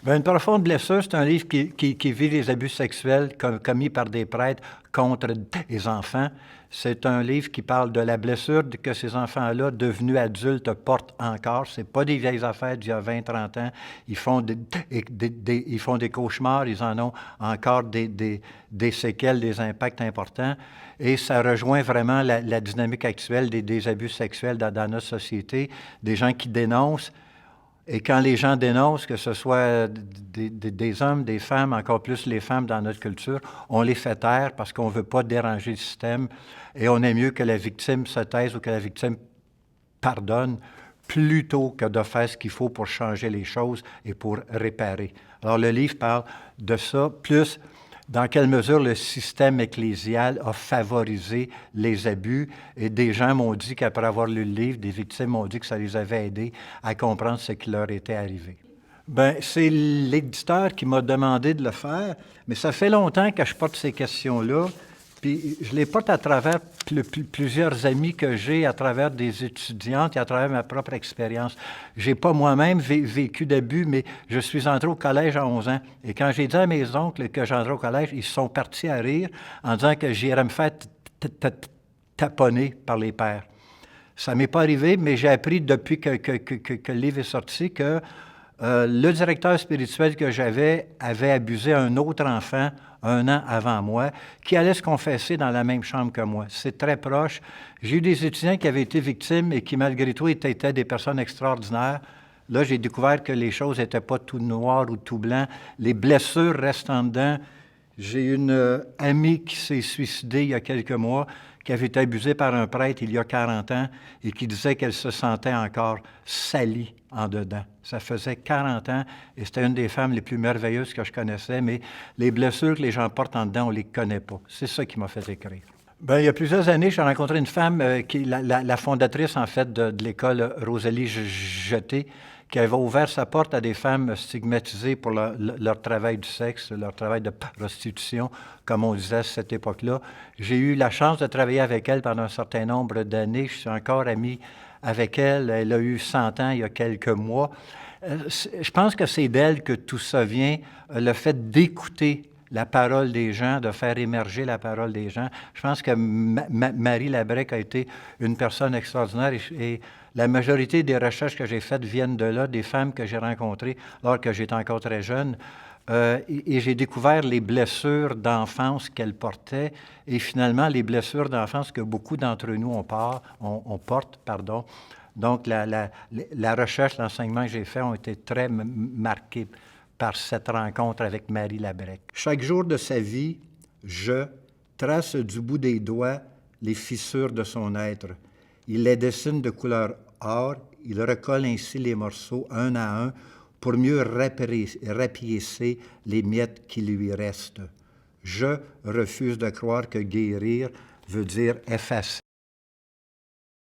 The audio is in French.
Ben, Une profonde blessure, c'est un livre qui vit les abus sexuels commis par des prêtres contre des enfants. C'est un livre qui parle de la blessure que ces enfants-là, devenus adultes, portent encore. Ce pas des vieilles affaires d'il y a 20, 30 ans. Ils font ils font des cauchemars, ils en ont encore des séquelles, des impacts importants. Et ça rejoint vraiment la dynamique actuelle des abus sexuels dans notre société, des gens qui dénoncent. Et quand les gens dénoncent, que ce soit des hommes, des femmes, encore plus les femmes dans notre culture, on les fait taire parce qu'on ne veut pas déranger le système et on est mieux que la victime se taise ou que la victime pardonne plutôt que de faire ce qu'il faut pour changer les choses et pour réparer. Alors le livre parle de ça, plus dans quelle mesure le système ecclésial a favorisé les abus. Et des gens m'ont dit qu'après avoir lu le livre, des victimes m'ont dit que ça les avait aidés à comprendre ce qui leur était arrivé. Ben, c'est l'éditeur qui m'a demandé de le faire, mais ça fait longtemps que je porte ces questions-là. Puis je les porte à travers plusieurs amis que j'ai, à travers des étudiantes et à travers ma propre expérience. J'ai pas moi-même vécu d'abus, mais je suis entré au collège à 11 ans. Et quand j'ai dit à mes oncles que j'entrais au collège, ils se sont partis à rire en disant que j'irais me faire taponner par les pères. Ça m'est pas arrivé, mais j'ai appris depuis que le livre est sorti que le directeur spirituel que j'avais avait abusé un autre enfant 1 an avant moi, qui allait se confesser dans la même chambre que moi. C'est très proche. J'ai eu des étudiants qui avaient été victimes et qui, malgré tout, étaient des personnes extraordinaires. Là, j'ai découvert que les choses n'étaient pas tout noir ou tout blanc. Les blessures restent en dedans. J'ai une amie qui s'est suicidée il y a quelques mois, qui avait été abusée par un prêtre il y a 40 ans et qui disait qu'elle se sentait encore salie en dedans. Ça faisait 40 ans et c'était une des femmes les plus merveilleuses que je connaissais, mais les blessures que les gens portent en dedans, on ne les connaît pas. C'est ça qui m'a fait écrire. Il y a plusieurs années, j'ai rencontré une femme qui est la fondatrice, en fait, de l'école Rosalie Jeté, qui avait ouvert sa porte à des femmes stigmatisées pour leur travail du sexe, leur travail de prostitution, comme on disait à cette époque-là. J'ai eu la chance de travailler avec elle pendant un certain nombre d'années. Je suis encore ami avec elle. Elle a eu 100 ans il y a quelques mois. Je pense que c'est d'elle que tout ça vient, le fait d'écouter la parole des gens, de faire émerger la parole des gens. Je pense que Marie Labrec a été une personne extraordinaire et la majorité des recherches que j'ai faites viennent de là, des femmes que j'ai rencontrées alors que j'étais encore très jeune. Et j'ai découvert les blessures d'enfance qu'elles portaient et finalement les blessures d'enfance que beaucoup d'entre nous on porte. Donc la recherche, l'enseignement que j'ai fait ont été très marqués par cette rencontre avec Marie Labrec. Chaque jour de sa vie, je trace du bout des doigts les fissures de son être. Il les dessine de couleur or, il recolle ainsi les morceaux un à un pour mieux rapiécer les miettes qui lui restent. Je refuse de croire que guérir veut dire effacer.